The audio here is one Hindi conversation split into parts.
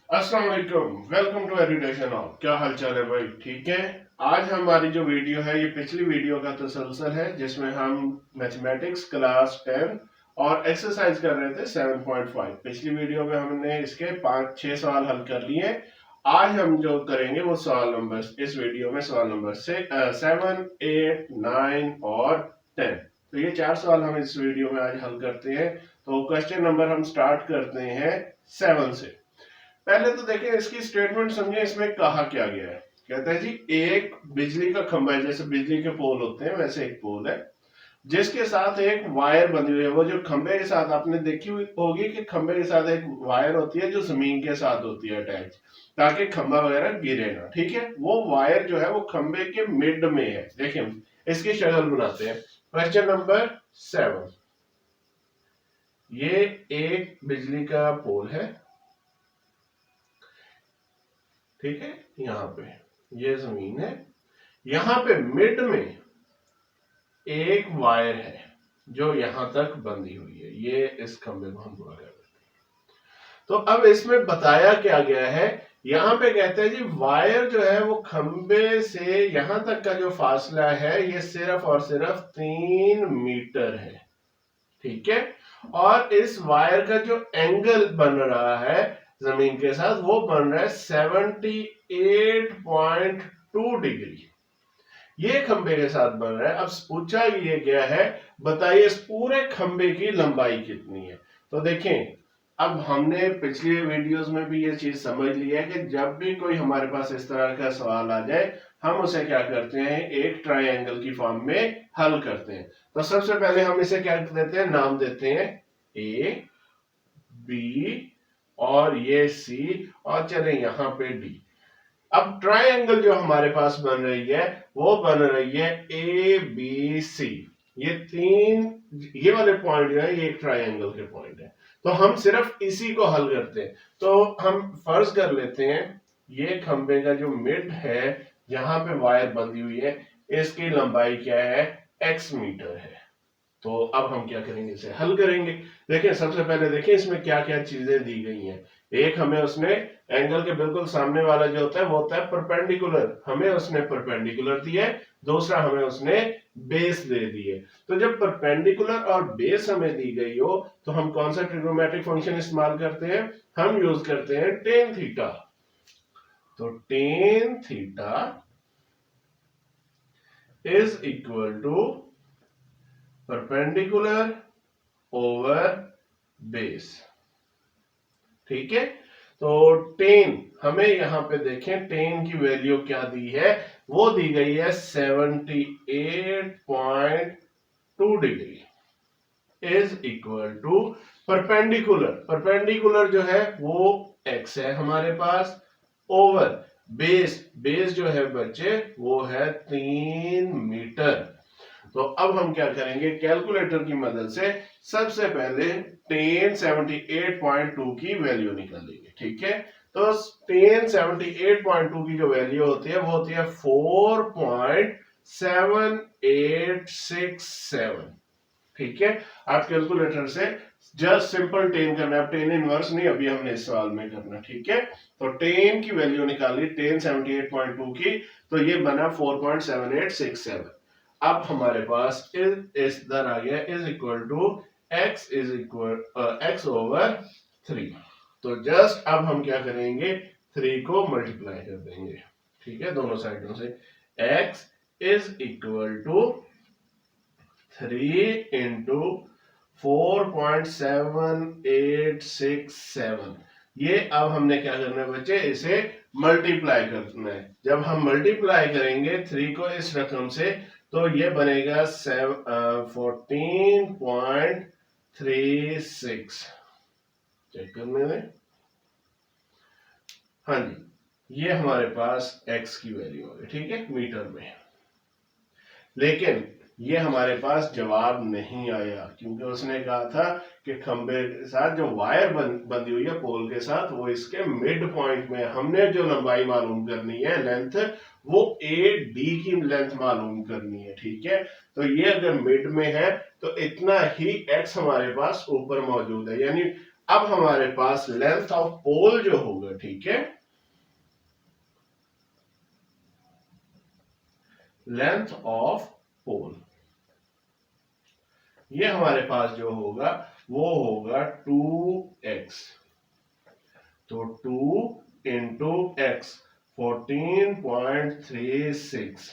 अस्सलाम वालेकुम, वेलकम टू एजुकेशन ऑल। क्या हाल चाल है भाई? ठीक है। आज हमारी जो वीडियो है ये पिछली वीडियो का तसलसल है जिसमें हम मैथमेटिक्स क्लास 10 और एक्सरसाइज कर रहे थे 7.5। पिछली वीडियो में हमने इसके 5-6 सवाल हल कर लिए। आज हम जो करेंगे वो सवाल नंबर इस वीडियो में सवाल नंबर 7, 8, 9 और 10। तो ये 4 सवाल हम इस वीडियो में आज हल करते हैं। तो क्वेश्चन नंबर हम स्टार्ट करते हैं 7 से। पहले तो देखें इसकी स्टेटमेंट समझे, इसमें कहा क्या गया है। कहता है जी एक बिजली का खंभा है, जैसे बिजली के पोल होते हैं वैसे एक पोल है जिसके साथ एक वायर बंधी हुई है। वो जो खंभे के साथ आपने देखी हुई होगी कि खंभे के साथ एक वायर होती है जो जमीन के साथ होती है अटैच, ताकि खंभा वगैरह गिरे ना। ठीक है, वो वायर जो है वो खंभे के मिड में है। देखिए इसकी शक्ल बनाते हैं। क्वेश्चन नंबर 7, ये एक बिजली का पोल है। ठीक है, यहाँ पे ये जमीन है, यहाँ पे मिड में एक वायर है जो यहां तक बंधी हुई है। ये इस खंबे को हम पूरा कर देते हैं। तो अब इसमें बताया क्या गया है, यहां पे कहते हैं जी वायर जो है वो खंबे से यहां तक का जो फासला है ये सिर्फ और सिर्फ 3 मीटर है। ठीक है, और इस वायर का जो एंगल बन रहा है जमीन के साथ वो बन रहा है 78.2 डिग्री। ये खंबे के साथ बन रहा है। अब पूछा ये गया है बताइए इस पूरे खंबे की लंबाई कितनी है। तो देखें, अब हमने पिछले वीडियोस में भी ये चीज समझ लिया है कि जब भी कोई हमारे पास इस तरह का सवाल आ जाए हम उसे क्या करते हैं, एक ट्रायंगल की फॉर्म में हल करते हैं। तो सबसे पहले हम इसे क्या देते हैं, नाम देते हैं ए, बी और ये सी, और चले यहां पे डी। अब ट्रायंगल जो हमारे पास बन रही है वो बन रही है ए बी सी। ये तीन, ये वाले पॉइंट जो है ये एक ट्रायंगल के पॉइंट है। तो हम सिर्फ इसी को हल करते हैं। तो हम फर्ज कर लेते हैं ये खंबे का जो मिड है यहां पे वायर बंधी हुई है, इसकी लंबाई क्या है, x मीटर है। तो अब हम क्या करेंगे, इसे हल करेंगे। देखिए सबसे पहले देखिए इसमें क्या क्या चीजें दी गई हैं। एक हमें उसने एंगल के बिल्कुल सामने वाला जो होता है वो होता है परपेंडिकुलर, हमें उसने परपेंडिकुलर दिया है। दूसरा हमें उसने बेस दे दी है। तो जब परपेंडिकुलर और बेस हमें दी गई हो तो हम कौन सा ट्रिग्नोमेट्रिक फंक्शन इस्तेमाल करते हैं, हम यूज करते हैं टेन थीटा। तो tan theta is equal to perpendicular over base. ठीक है, तो टेन हमें यहां पे देखें टेन की वैल्यू क्या दी है, वो दी गई है 78.2 degree is equal to perpendicular. Perpendicular जो है वो x है हमारे पास, ओवर बेस, बेस जो है बच्चे वो है 3 मीटर। तो अब हम क्या करेंगे, कैलकुलेटर की मदद से सबसे पहले टेन 78.2 की वैल्यू निकालेंगे। ठीक है, तो टेन 78.2 की जो वैल्यू होती है वो होती है 4.7867। ठीक है, आप कैलकुलेटर से जस्ट सिंपल टेन करना है, टेन इनवर्स नहीं अभी हमने इस सवाल में करना। ठीक है, तो टेन की वैल्यू निकाली टेन 78.2 की, तो ये बना 4.7867। अब हमारे पास इस दर आ गया is equal to x is equal x over 3। तो जस्ट अब हम क्या करेंगे, 3 को मल्टीप्लाई कर देंगे। ठीक है, दोनों साइडों से x is equal to 3 into 4.7867। ये अब हमने क्या करना है बच्चे, इसे मल्टीप्लाई करना है। जब हम मल्टीप्लाई करेंगे 3 को इस रकम से तो ये बनेगा 14.36। चेक करने में, हाँ जी, ये हमारे पास x की वैल्यू होगी। ठीक है, मीटर में। लेकिन ये हमारे पास जवाब नहीं आया क्योंकि उसने कहा था कि खंबे के साथ जो वायर बंधी हुई है पोल के साथ वो इसके मिड पॉइंट में, हमने जो लंबाई मालूम करनी है लेंथ, वो ए डी की लेंथ मालूम करनी है। ठीक है, तो ये अगर मिड में है तो इतना ही एक्स हमारे पास ऊपर मौजूद है, यानी अब हमारे पास लेंथ ऑफ पोल जो होगा, ठीक है, लेंथ ऑफ पोल, ये हमारे पास जो होगा वो होगा 2x, तो 2 इंटू एक्स 14.36,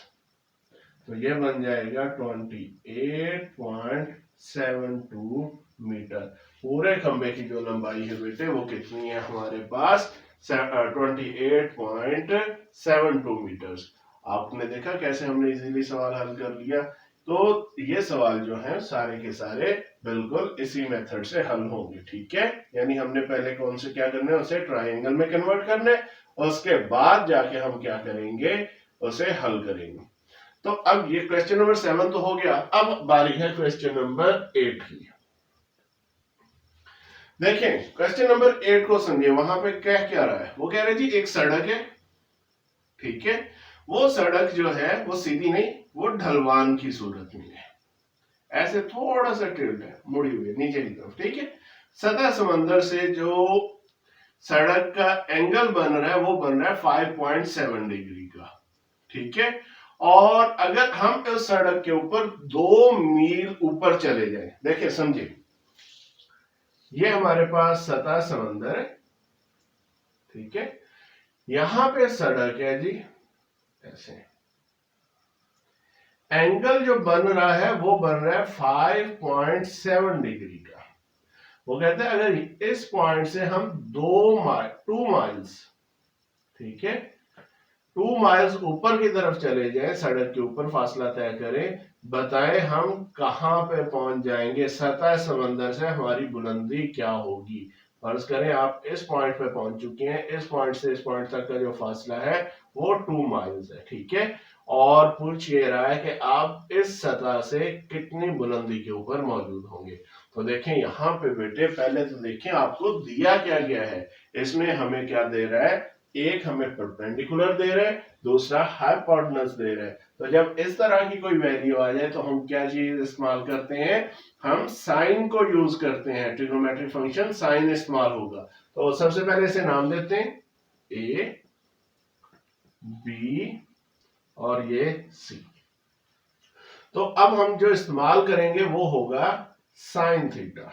तो ये बन जाएगा 28.72 मीटर। पूरे खंबे की जो लंबाई है बेटे वो कितनी है हमारे पास, 28.72 मीटर्स। आपने देखा कैसे हमने इजीली सवाल हल कर लिया। तो ये सवाल जो है सारे के सारे बिल्कुल इसी मेथड से हल होंगे, ठीक है। यानी हमने पहले कौन से क्या करना है, उसे ट्रायंगल में कन्वर्ट करना है और उसके बाद जाके हम क्या करेंगे, उसे हल करेंगे। तो अब ये क्वेश्चन नंबर 7 तो हो गया, अब बारी है क्वेश्चन नंबर 8 की। देखें क्वेश्चन नंबर 8 को समझिए, वहां पे क्या रहा है, वो कह रहे जी एक सड़क है, ठीक है, वो सड़क जो है वो सीधी नहीं, वो ढलवान की सूरत में है, ऐसे थोड़ा सा टिल्ट है, मुड़ी हुई है नीचे की तरफ, ठीक है। सतह समंदर से जो सड़क का एंगल बन रहा है वो बन रहा है 5.7 डिग्री का, ठीक है। और अगर हम इस सड़क के ऊपर 2 मील ऊपर चले जाएं, देखिए समझिए, ये हमारे पास सतह समंदर है, ठीक है, यहां पे सड़क है जी, ऐसे एंगल जो बन रहा है वो बन रहा है 5.7 डिग्री का। वो कहते हैं अगर इस पॉइंट से हम 2 माइल्स, ठीक है, 2 माइल्स ऊपर की तरफ चले जाएं, सड़क के ऊपर फासला तय करें, बताएं हम कहां पे पहुंच जाएंगे, सतह समंदर से हमारी बुलंदी क्या होगी। फर्ज करें आप इस पॉइंट पे पहुंच चुके हैं, इस पॉइंट से इस पॉइंट तक का जो फासला है वो 2 माइल्स है, ठीक है। और पूछ ये रहा है कि आप इस सतह से कितनी बुलंदी के ऊपर मौजूद होंगे। तो देखें यहाँ पे बेटे, पहले तो देखें आपको दिया क्या गया है, इसमें हमें क्या दे रहा है, एक हमें परपेंडिकुलर दे रहा है, दूसरा हाइपोटेनस दे रहा है। तो जब इस तरह की कोई वैल्यू आ जाए तो हम क्या चीज इस्तेमाल करते हैं, हम साइन को यूज करते हैं, ट्रिग्नोमेट्रिक फंक्शन साइन इस्तेमाल होगा। तो सबसे पहले इसे नाम देते हैं ए बी और ये सी। तो अब हम जो इस्तेमाल करेंगे वो होगा sine theta.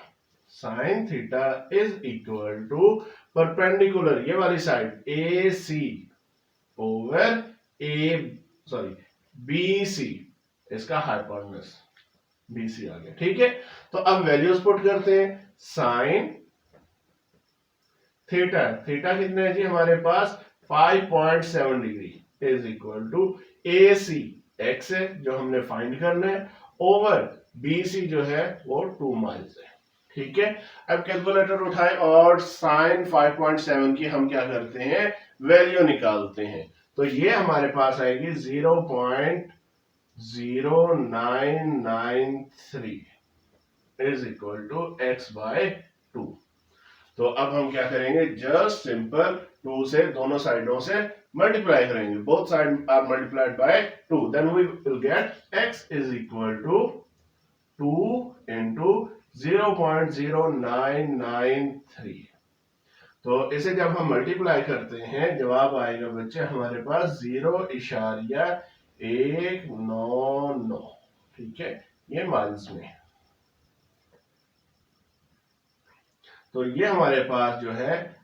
Sine theta is equal to perpendicular, ये वाली side A C over B C, इसका हाइपोटेनस बी सी आ गया, ठीक है। तो अब वैल्यूज पुट करते हैं, साइन थीटा, थीटा कितने है जी हमारे पास 5.7 degree is equal to A C x है जो हमने फाइंड करना है, ओवर बी सी जो है वो 2 माइल्स है, ठीक है। अब कैलकुलेटर उठाएं और साइन 5.7 की हम क्या करते हैं, वैल्यू निकालते हैं। तो ये हमारे पास आएगी 0.0993 is equal to x by 2। तो अब हम क्या करेंगे, जस्ट सिंपल 2 से दोनों साइडों से मल्टीप्लाई करेंगे, both side are multiplied by 2, then we will get x is equal to 2 into 0.0993। तो इसे जब हम मल्टीप्लाई करते हैं जवाब आएगा बच्चे हमारे पास 0.199, ठीक है, ये माइल्स में। तो ये हमारे पास जो है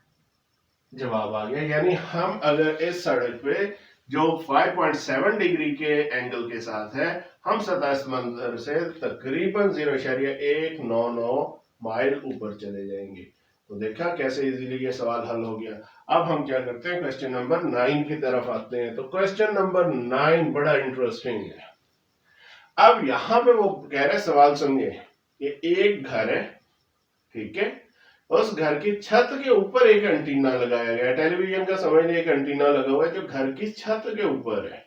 जवाब आ गया। यानी हम अगर इस सड़क पे जो 5.7 डिग्री के एंगल के साथ है, हम सतह समंदर से तकरीबन 0.199 माइल ऊपर चले जाएंगे। तो देखा कैसे इजीली ये सवाल हल हो गया। अब हम क्या करते हैं, क्वेश्चन नंबर 9 की तरफ आते हैं। तो क्वेश्चन नंबर 9 बड़ा इंटरेस्टिंग है। अब यहां पे वो कह रहे सवाल समझे, ये एक घर है, ठीक है, उस घर की छत के ऊपर एक एंटीना लगाया गया है, टेलीविजन का समझ लीजिए एक एंटीना लगा हुआ है जो घर की छत के ऊपर है।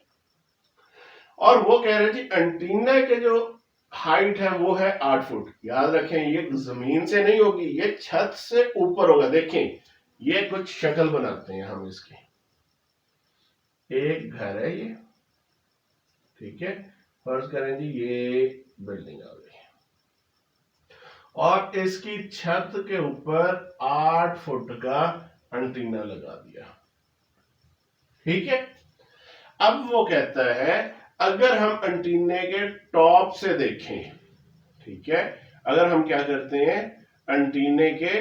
और वो कह रहे जी एंटीना के जो हाइट है वो है 8 फुट। याद रखें ये जमीन से नहीं होगी, ये छत से ऊपर होगा। देखें ये कुछ शक्ल बनाते हैं हम इसकी, एक घर है ये, ठीक है, फर्ज करें जी ये बिल्डिंग आ गई, और इसकी छत के ऊपर 8 फुट का एंटीना लगा दिया। ठीक है, अब वो कहता है अगर हम एंटीने के टॉप से देखें, ठीक है, अगर हम क्या करते हैं एंटीने के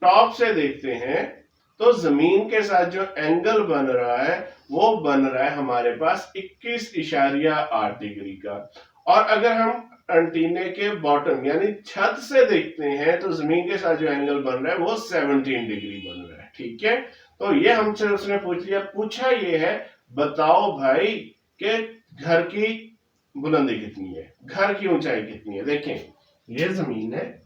टॉप से देखते हैं तो जमीन के साथ जो एंगल बन रहा है वो बन रहा है हमारे पास 21.8 डिग्री का। और अगर हम एंटीने के बॉटम यानी छत से देखते हैं तो जमीन के साथ जो एंगल बन रहा है वो 17 डिग्री बन रहा है। ठीक है, तो ये हमसे उसने पूछ लिया, पूछा ये है बताओ भाई कि घर की बुलंदी कितनी है, घर की ऊंचाई कितनी है। देखें ये जमीन है,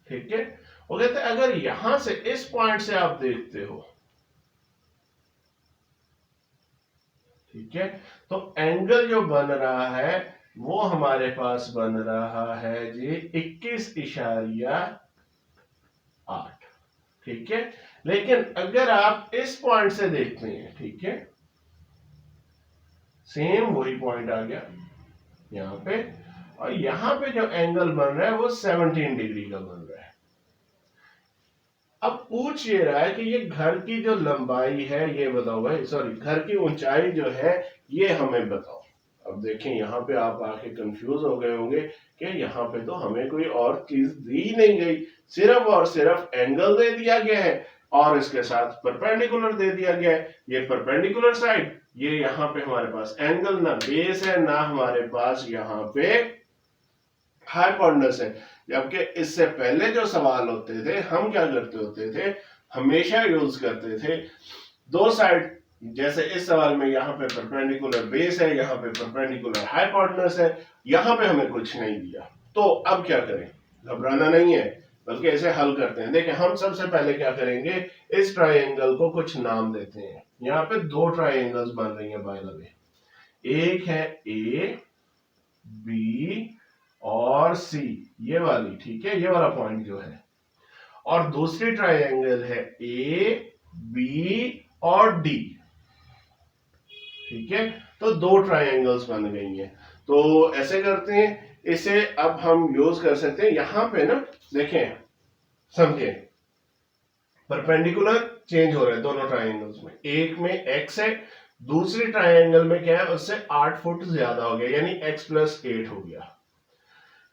ठीक है, वो कहते हैं अगर यहां से इस पॉइंट से आप देखते हो, ठीक है, तो एंगल जो बन रहा है वो हमारे पास बन रहा है जी 21.8। ठीक है, लेकिन अगर आप इस पॉइंट से देखते हैं, ठीक है, सेम वही पॉइंट आ गया यहां पे, और यहां पे जो एंगल बन रहा है वो 17 डिग्री का बन रहा है। अब पूछ ये रहा है कि ये घर की जो लंबाई है ये बताओ भाई, सॉरी घर की ऊंचाई जो है ये हमें बताओ। अब देखें यहाँ पे आप आके कंफ्यूज हो गए होंगे कि यहाँ पे तो हमें कोई और चीज दी नहीं गई, सिर्फ और सिर्फ एंगल दे दिया गया है और इसके साथ परपेंडिकुलर दे दिया गया है। ये परपेंडिकुलर साइड, ये यहाँ पे हमारे पास एंगल ना बेस है ना हमारे पास यहाँ पे हाइपोटेन्यूज है। जबकि इससे पहले जो सवाल होते थे हम क्या करते होते थे, हमेशा यूज करते थे दो साइड। जैसे इस सवाल में यहाँ पे परपेंडिकुलर बेस है, यहाँ पे परपेंडिकुलर हाइपोटेन्यूज है, यहाँ पे हमें कुछ नहीं दिया। तो अब क्या करें, घबराना नहीं है बल्कि इसे हल करते हैं। देखिए हम सबसे पहले क्या करेंगे, इस ट्राइंगल को कुछ नाम देते हैं। यहाँ पे दो ट्राइंगल्स बन रही है बाय द वे, एक है ए बी और सी, ये वाली, ठीक है, ये वाला पॉइंट जो है, और दूसरी ट्राइंगल है ए बी और डी। ठीक है, तो दो ट्राइंगल्स बन गई हैं। तो ऐसे करते हैं, इसे अब हम यूज कर सकते हैं। यहां पे ना देखें, समझे, परपेंडिकुलर चेंज हो रहा है दोनों ट्राइंगल्स में, एक में एक्स है, दूसरी ट्राइंगल में क्या है उससे 8 फुट ज्यादा हो गया यानी x प्लस 8 हो गया।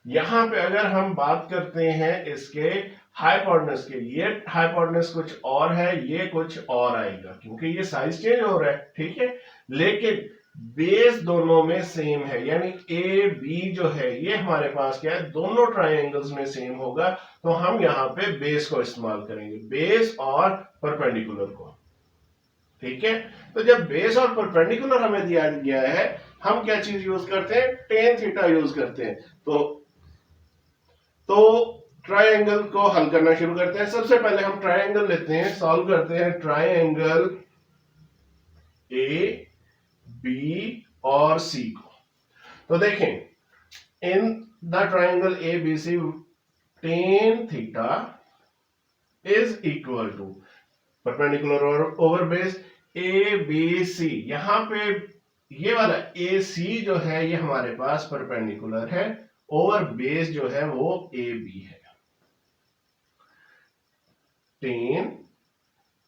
यहां पे अगर हम बात करते हैं इसके हाइपोटेन्यूज के, ये हाइपोटेन्यूज कुछ और है, ये कुछ और आएगा क्योंकि ये साइज चेंज हो रहा है। ठीक है, लेकिन बेस दोनों में सेम है यानी ए बी जो है ये हमारे पास क्या है, दोनों ट्राइंगल्स में सेम होगा। तो हम यहाँ पे बेस को इस्तेमाल करेंगे, बेस और परपेंडिकुलर को। ठीक है, तो जब बेस और परपेंडिकुलर हमें दिया गया है, हम क्या चीज यूज करते हैं, टेन थीटा यूज करते हैं। तो ट्राइंगल को हल करना शुरू करते हैं। सबसे पहले हम ट्राइंगल लेते हैं, सॉल्व करते हैं ट्राइंगल ए बी और सी को। तो देखें in the triangle A B C tan theta is equal to perpendicular over base A B C. यहां पे ये वाला ए सी जो है ये हमारे पास परपेंडिकुलर है, ओवर बेस जो है वो ए बी है। टेन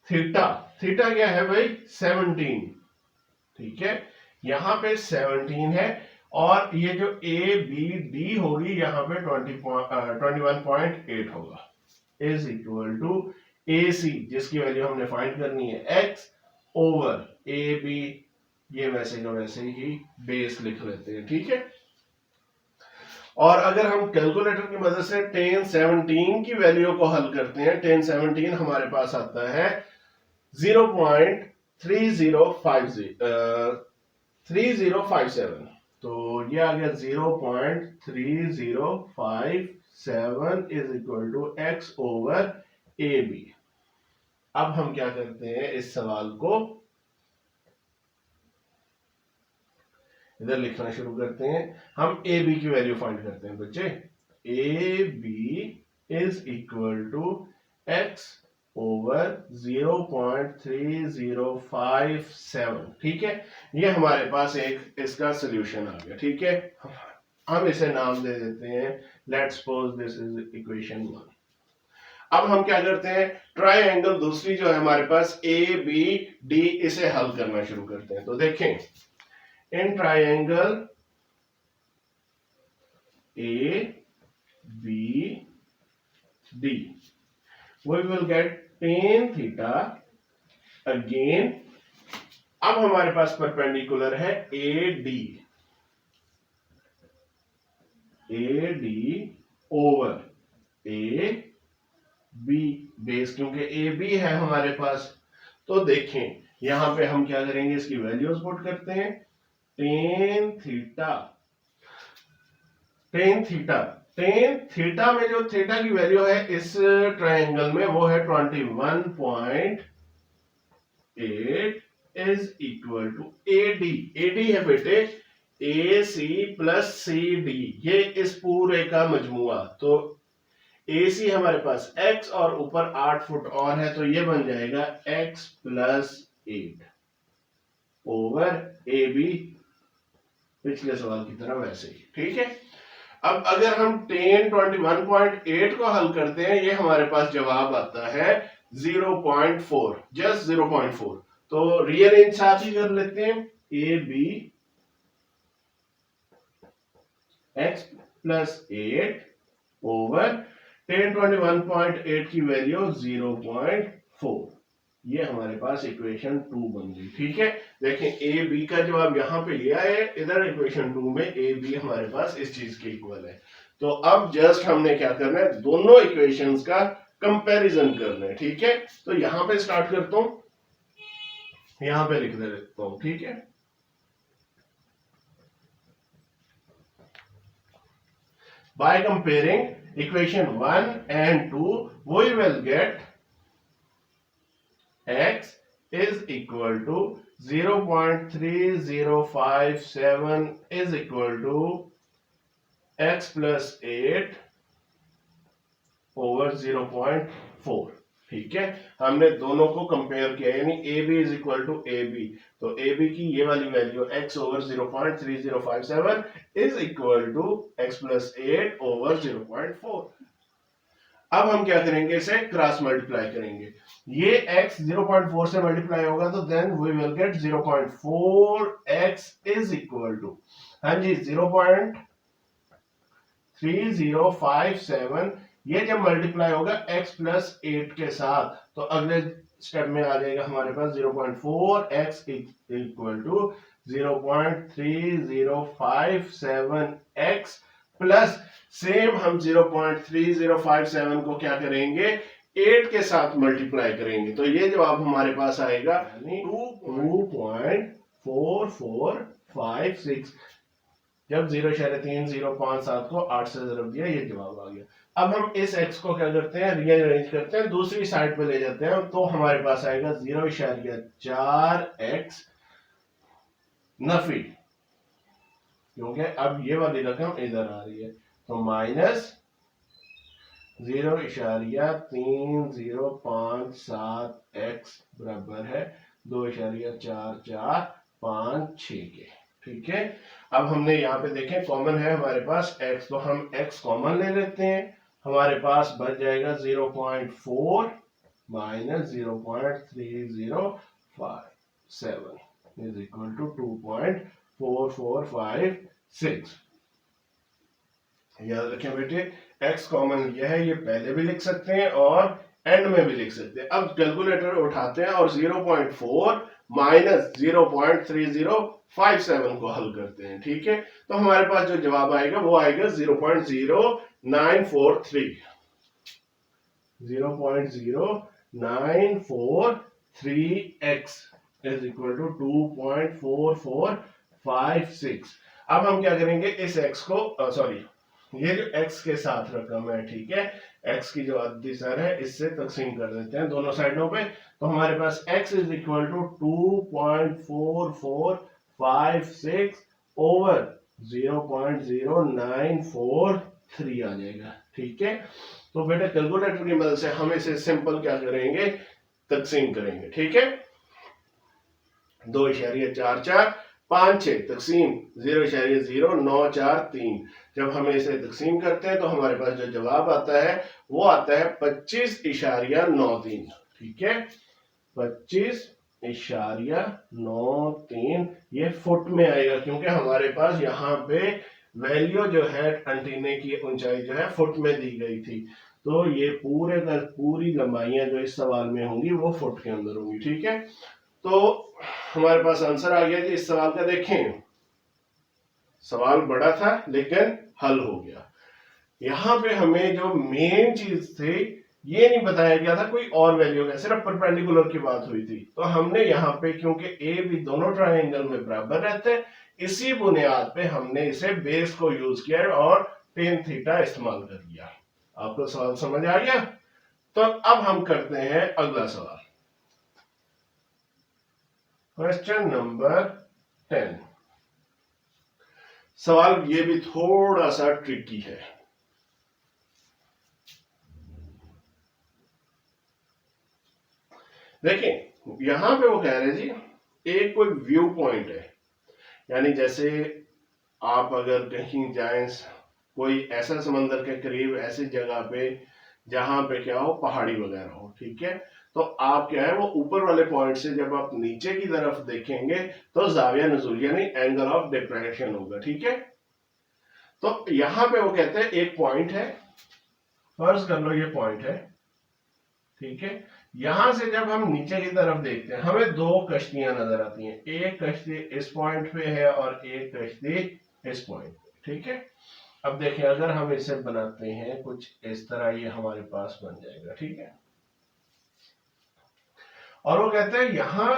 थीटा, थीटा क्या है भाई 17। ठीक है, यहां पे 17 है और ये जो ए बी डी होगी यहां पे 21.8 होगा, इज इक्वल टू ए सी जिसकी वैल्यू हमने फाइंड करनी है x ओवर ए बी, ये वैसे का वैसे ही बेस लिख लेते हैं। ठीक है, और अगर हम कैलकुलेटर की मदद से टेन 17 की वैल्यू को हल करते हैं, टेन 17 हमारे पास आता है 0.3057, तो ये आ गया 0.3057 is equal to x over A B. अब हम क्या करते हैं, इस सवाल को इधर लिखना शुरू करते हैं। हम ए बी की वैल्यू फाइंड करते हैं बच्चे, A B is equal to x over 0.3057। ठीक है, ये हमारे पास एक इसका सोल्यूशन आ गया। ठीक है, हम इसे नाम दे देते हैं, let's suppose this is equation 1। अब हम क्या करते हैं, ट्राइंगल दूसरी जो है हमारे पास ए बी डी, इसे हल करना शुरू करते हैं। तो देखें, in triangle A B D we will get tan theta again। अब हमारे पास परपेंडिकुलर है AD ओवर AB बेस, क्योंकि AB है हमारे पास। तो देखें यहां पे हम क्या करेंगे, इसकी वैल्यूज पुट करते हैं। tan थीटा में जो थीटा की वैल्यू है इस ट्रायंगल में वो है 21.8 इज इक्वल टू AD है बेटे AC प्लस CD, ये इस पूरे का मजमुआ। तो AC हमारे पास x और ऊपर 8 फुट और है, तो ये बन जाएगा x प्लस 8 ओवर AB, पिछले सवाल की तरह वैसे ही। ठीक है, अब अगर हम tan 21.8 को हल करते हैं, ये हमारे पास जवाब आता है 0.4, जस्ट 0.4। तो रीअरेंज साथ ही कर लेते हैं, AB x plus 8 over tan 21.8 की वैल्यू 0.4, ये हमारे पास इक्वेशन 2 बन गई। ठीक है, देखें ए बी का जवाब यहां पे लिया है, इधर इक्वेशन 2 में ए बी हमारे पास इस चीज के इक्वल है। तो अब जस्ट हमने क्या करना है, दोनों इक्वेशंस का कंपैरिजन करना है। ठीक है, तो यहां पे स्टार्ट करता हूं, यहां पे लिख देता हूं। ठीक है, by comparing equation 1 and 2 we will get x is equal to 0.3057 is equal to x plus 8 over 0.4। ठीक है, हमने दोनों को कंपेयर किया, यानी A B is equal to A B. तो ए बी की ये वाली value x over 0.3057 is equal to x plus 8 over 0.4। अब हम क्या करेंगे, इसे क्रॉस मल्टीप्लाई करेंगे। ये x 0.4 से मल्टीप्लाई होगा तो then we will get 0.4x is equal to, हाँ जी 0.3057, ये जब मल्टीप्लाई होगा x प्लस 8 के साथ, तो अगले स्टेप में आ जाएगा हमारे पास 0.4x equal to 0.3057x plus same हम 0.3057 को क्या करेंगे, 8 के साथ मल्टीप्लाई करेंगे। तो ये जवाब हमारे पास आएगा 2.4456। जब 0.3057 को 8 से ज़रब दिया, ये जवाब आ गया। अब हम इस x को क्या करते हैं, रीअरेंज करते हैं, दूसरी साइड पे ले जाते हैं, तो हमारे पास आएगा 0.4x नफी, क्योंकि अब ये वाली रकम इधर आ रही है, तो माइनस 0.3057x बराबर है 2.4456 के। ठीक है, अब हमने यहाँ पे देखें कॉमन है हमारे पास x, तो हम x कॉमन ले लेते हैं, हमारे पास बच जाएगा 0.4 माइनस 0.3057 इज इक्वल टू 2.4456। याद रखें बेटे, x कॉमन लिया है, ये पहले भी लिख सकते हैं और एंड में भी लिख सकते हैं। अब कैलकुलेटर उठाते हैं और 0.4 माइनस 0.3057 को हल करते हैं। ठीक है, तो हमारे पास जो जवाब आएगा वो आएगा 0.0943, 0.0943x इज इक्वल टू 2.4456। अब हम क्या करेंगे, इस x को सॉरी ये जो x के साथ रकम है, ठीक है, x की जो अद्दी सर है इससे तकसीम कर देते हैं दोनों साइडों पे। तो हमारे पास x is equal to 2.4456 over 0.0943 आ जाएगा। ठीक है, तो बेटा कैलकुलेटर की मदद से हम इसे सिंपल क्या करेंगे, तकसीम करेंगे। ठीक है, 2.44 5 6 तकसीम 0.0943। जब हम इसे तकसीम करते हैं तो हमारे पास जो जवाब आता है वो आता है 25.93। ठीक है, 25.93 ये फुट में आएगा, क्योंकि हमारे पास यहाँ पे वैल्यू जो है एंटीने की ऊंचाई जो है फुट में दी गई थी। तो ये पूरी लंबाइयां जो इस सवाल में होंगी वो फुट के अंदर होंगी। ठीक है, तो हमारे पास आंसर आ गया जी इस सवाल का। देखें, सवाल बड़ा था लेकिन हल हो गया। यहां पे हमें जो मेन चीज थी ये नहीं बताया गया था कोई और वैल्यू का, सिर्फ परपेंडिकुलर की बात हुई थी। तो हमने यहाँ पे, क्योंकि ए बी दोनों ट्रायंगल में बराबर रहते हैं, इसी बुनियाद पे हमने इसे बेस को यूज किया और टेन थीटा इस्तेमाल कर लिया। आपको सवाल समझ आ गया? तो अब हम करते हैं अगला सवाल, क्वेश्चन नंबर 10। सवाल ये भी थोड़ा सा ट्रिकी है। देखें, यहां पे वो कह रहे हैं जी, एक कोई व्यू पॉइंट है, यानी जैसे आप अगर कहीं जाएं कोई ऐसा समंदर के करीब ऐसी जगह पे जहां पे क्या हो, पहाड़ी वगैरह हो। ठीक है, तो आप क्या है वो ऊपर वाले पॉइंट से जब आप नीचे की तरफ देखेंगे तो जाविया नुज़ूल यानी एंगल ऑफ डिप्रेशन होगा। ठीक है, तो यहां पे वो कहते हैं एक पॉइंट है, फर्ज कर लो ये पॉइंट है। ठीक है, यहां से जब हम नीचे की तरफ देखते हैं हमें दो कश्तियां नजर आती हैं, एक कश्ती इस पॉइंट पे है और एक कश्ती इस पॉइंट पे। ठीक है, अब देखिए अगर हम इसे बनाते हैं कुछ इस तरह, ये हमारे पास बन जाएगा। ठीक है, और वो कहते हैं यहां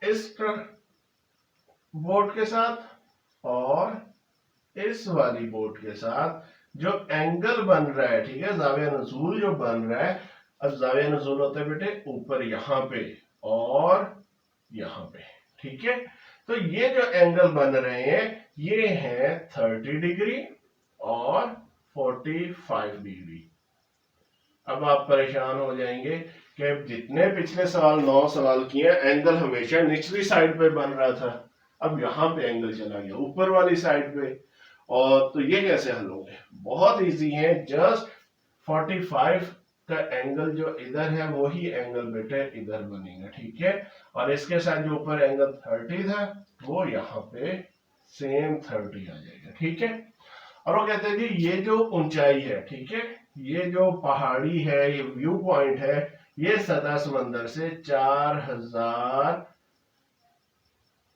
इस बोर्ड के साथ और इस वाली बोर्ड के साथ जो एंगल बन रहा है, ठीक है, जाविया नज़ूल जो बन रहा है, अब जाविया नज़ूल होता है बेटे ऊपर यहां पे और यहां पे। ठीक है, तो ये जो एंगल बन रहे हैं ये है 30 डिग्री और 45 डिग्री। अब आप परेशान हो जाएंगे कि जितने पिछले सवाल 9 सवाल किए एंगल हमेशा निचली साइड पे बन रहा था, अब यहां पे एंगल चला गया ऊपर वाली साइड पे, और तो ये कैसे हल होंगे? बहुत इजी है, जस्ट 45 का एंगल जो इधर है वही एंगल बेटे इधर बनेगा। ठीक है, और इसके साथ जो ऊपर एंगल 30 था वो यहाँ पे सेम 30 आ जाएगा। ठीक है, और वो कहते हैं जी ये जो ऊंचाई है, ठीक है, ये जो पहाड़ी है, ये व्यू पॉइंट है, ये सतह समंदर से 4000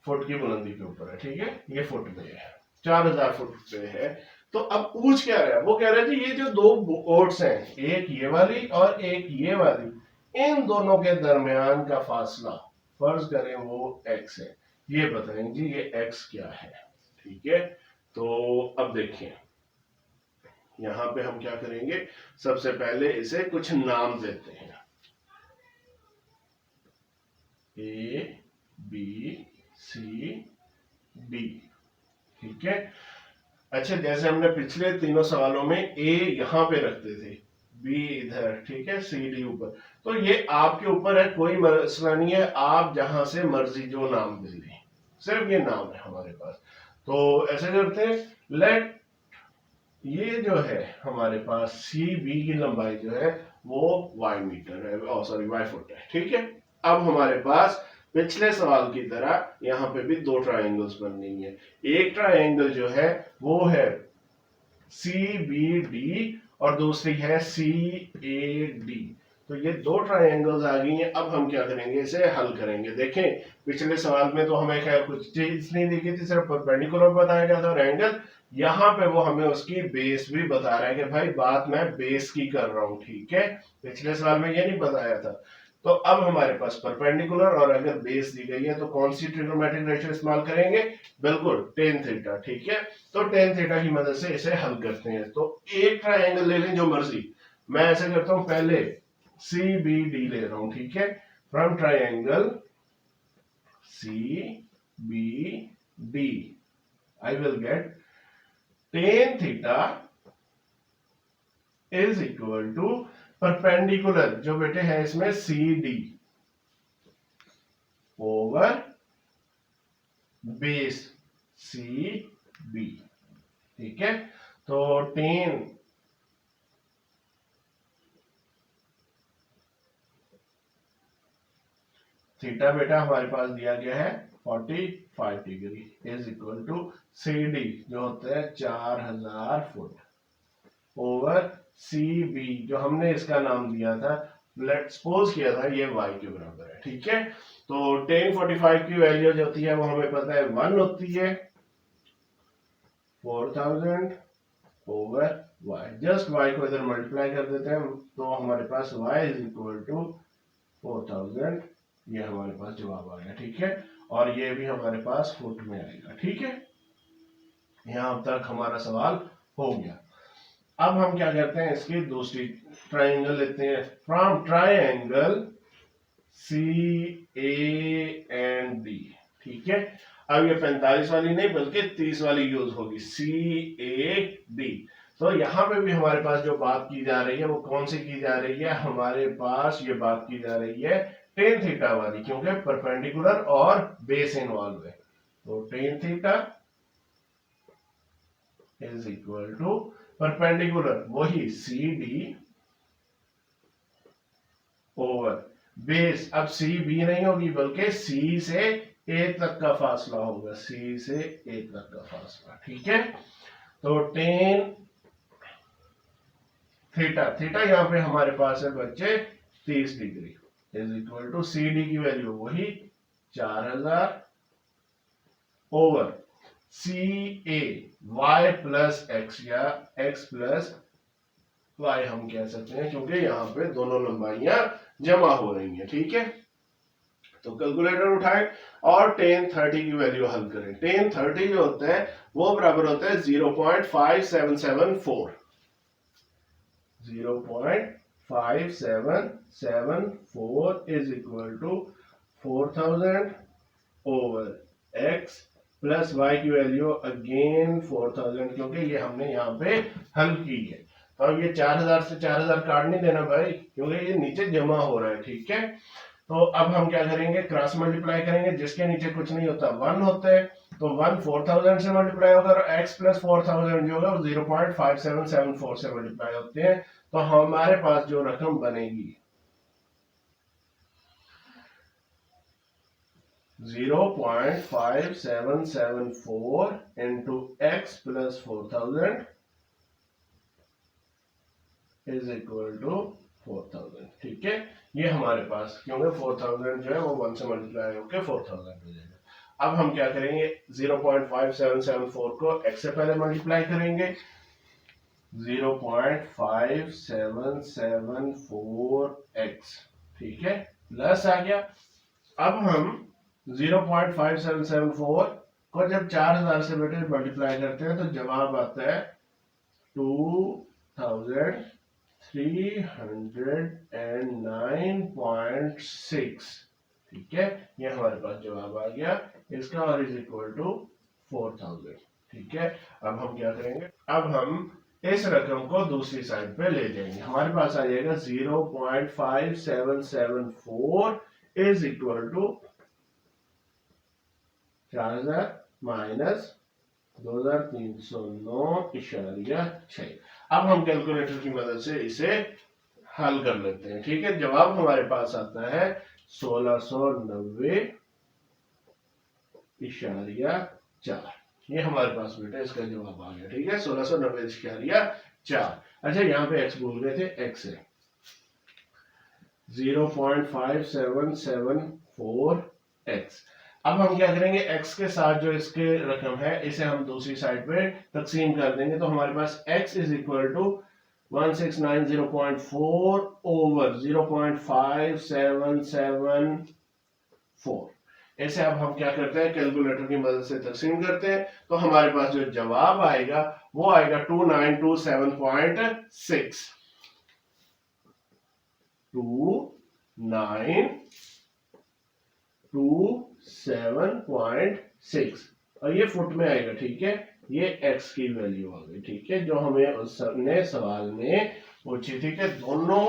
फुट की बुलंदी के ऊपर है। ठीक है, ये फुट में है, 4000 फुट पे है। तो अब पूछ क्या रहा है, वो कह रहा है जी ये जो दो बोट्स हैं, एक ये वाली और एक ये वाली, इन दोनों के दरमियान का फासला फर्ज करें वो x है, ये बताएं जी ये x क्या है। ठीक है, तो अब देखिए यहां पे हम क्या करेंगे, सबसे पहले इसे कुछ नाम देते हैं, A B C D। ठीक है, अच्छा जैसे हमने पिछले तीनों सवालों में A यहां पे रखते थे, B इधर, ठीक है, C D ऊपर, तो ये आपके ऊपर है, कोई मसला नहीं है, आप जहां से मर्जी जो नाम दे दें, सिर्फ ये नाम है हमारे पास। तो ऐसे करते हैं, लेट ये जो है हमारे पास सी बी की लंबाई जो है वो y मीटर है, सॉरी y फुट है। ठीक है, अब हमारे पास पिछले सवाल की तरह यहाँ पे भी दो ट्रायंगल्स बन रही है, एक ट्रायंगल जो है वो है सी बी डी और दूसरी है सी ए डी। तो ये दो ट्रायंगल्स आ गई हैं, अब हम क्या करेंगे, इसे हल करेंगे। देखें पिछले सवाल में तो हमें खैर कुछ चीज नहीं दिखी थी, सिर्फ परपेंडिकुलर बताया गया था और एंगल, यहाँ पे वो हमें उसकी बेस भी बता रहा है कि भाई बात मैं बेस की कर रहा हूं। ठीक है, पिछले सवाल में ये नहीं बताया था। तो अब हमारे पास परपेंडिकुलर और अगर बेस दी गई है तो कौन सी ट्रिग्नोमेट्रिक रेशियो इस्तेमाल करेंगे, बिल्कुल टेन थीटा। ठीक है, तो टेन थीटा की मदद से इसे हल करते हैं। तो एक ट्रायंगल ले लें जो मर्जी, मैं ऐसे करता हूं, पहले सी बी डी ले रहा हूं। ठीक है, from triangle C B D I will get tan theta is equal to perpendicular जो बेटे है इसमें C D over base C B. ठीक है, तो टेन थीटा बेटा हमारे पास दिया गया है 45 degree is equal to C D जो होता है 4000 फुट ओवर सी बी जो हमने इसका नाम दिया था, लेट सपोज किया था ये y के बराबर है। ठीक है, तो tan 45 की वैल्यू जो होती है वो हमें पता है 1 होती है 4000 ओवर y। जस्ट y को इधर मल्टीप्लाई कर देते हैं तो हमारे पास y इज इक्वल टू 4000, ये हमारे पास जवाब आ गया। ठीक है, और ये भी हमारे पास फुट में आएगा। ठीक है, यहां तक हमारा सवाल हो गया। अब हम क्या करते हैं, इसकी दूसरी ट्राइंगल लेते हैं। From triangle C A and D. ठीक है, अब ये 45 वाली नहीं बल्कि 30 वाली यूज होगी, सी ए डी। तो यहां पे भी हमारे पास जो बात की जा रही है वो कौन सी की जा रही है, हमारे पास ये बात की जा रही है टेन थीटा वाली, क्योंकि परपेंडिकुलर और बेस इन्वॉल्व है। तो tan theta is equal to perpendicular वही सी डी ओवर बेस। अब सी बी नहीं होगी बल्कि सी से ए तक का फासला होगा, सी से ए तक का फासला। ठीक है, तो टेन थीटा, थीटा यहां पे हमारे पास है बच्चे 30 degree is equal to C D की वैल्यू वही 4000 over C A y plus x या एक्स प्लस वाई हम कह सकते हैं, क्योंकि यहाँ पे दोनों लंबाइयां जमा हो रही हैं। ठीक है, तो कैलकुलेटर उठाएं और टेन 30 की वैल्यू हल करें। टेन 30 जो होता है वो बराबर होता है 0.5774, 0.5774 is equal to 4000 over x plus y की वैल्यू अगेन 4000, क्योंकि ये हमने यहाँ पे हल की है। तो अब ये 4000 से 4000 काट नहीं देना भाई, क्योंकि ये नीचे जमा हो रहा है। ठीक है, तो अब हम क्या करेंगे, क्रॉस मल्टीप्लाई करेंगे, जिसके नीचे कुछ नहीं होता 1 होता है, तो 1 4000 से मल्टीप्लाई होगा और x प्लस 4000 जो होगा वो 0.5774 से मल्टीप्लाई होते हैं। तो हमारे पास जो रकम बनेगी 0.5774 into x plus 4000 is equal to 4000। ठीक है, ये हमारे पास, क्योंकि 4000 जो है वो 1 से मल्टीप्लाई होकर 4000 हो जाएगा। अब हम क्या करेंगे, 0.5774 को x से पहले मल्टीप्लाई करेंगे, 0.5774x। ठीक है, प्लस आ गया। अब हम 0.5774 को जब 4000 से बेटे मल्टीप्लाई करते हैं तो जवाब आता है 2309.6। ठीक है, ये हमारे पास जवाब आ गया इसका, और इज इक्वल टू 4000। ठीक है, अब हम क्या करेंगे, अब हम इस रकम को दूसरी साइड पे ले जाएंगे। हमारे पास आ जाएगा 0.5774 इज इक्वल टू 4000 माइनस 2309.6। अब हम कैलकुलेटर की मदद से इसे हल कर लेते हैं। ठीक है, जवाब हमारे पास आता है 1690.4। ये हमारे पास बेटा इसका जवाब आ गया। ठीक है, 1690.4। अच्छा, यहाँ पे x भूल गए थे, x है 0.5774x। अब हम क्या करेंगे, x के साथ जो इसके रकम है इसे हम दूसरी साइड पे तकसीम कर देंगे, तो हमारे पास x is equal to 1690.4 over 0.5774। ऐसे अब हम क्या करते हैं, कैलकुलेटर की मदद से तकसीम करते हैं, तो हमारे पास जो जवाब आएगा वो आएगा 2927.6, 2927.6, और ये फुट में आएगा। ठीक है, ये x की वैल्यू आ गई। ठीक है, जो हमें उसने सवाल में पूछी थी कि दोनों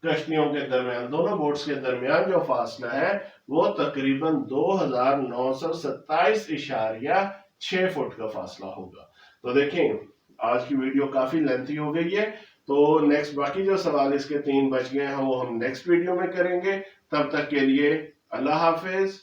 कश्तियों के दरमियान, दोनों बोट्स के दरमियान जो फासला है वो तकरीबन 2927.6 फुट का फासला होगा। तो देखें आज की वीडियो काफी लेंथी हो गई है, तो नेक्स्ट बाकी जो सवाल इसके 3 बच गए हैं वो हम नेक्स्ट वीडियो में करेंगे। तब तक के लिए अल्लाह हाफिज।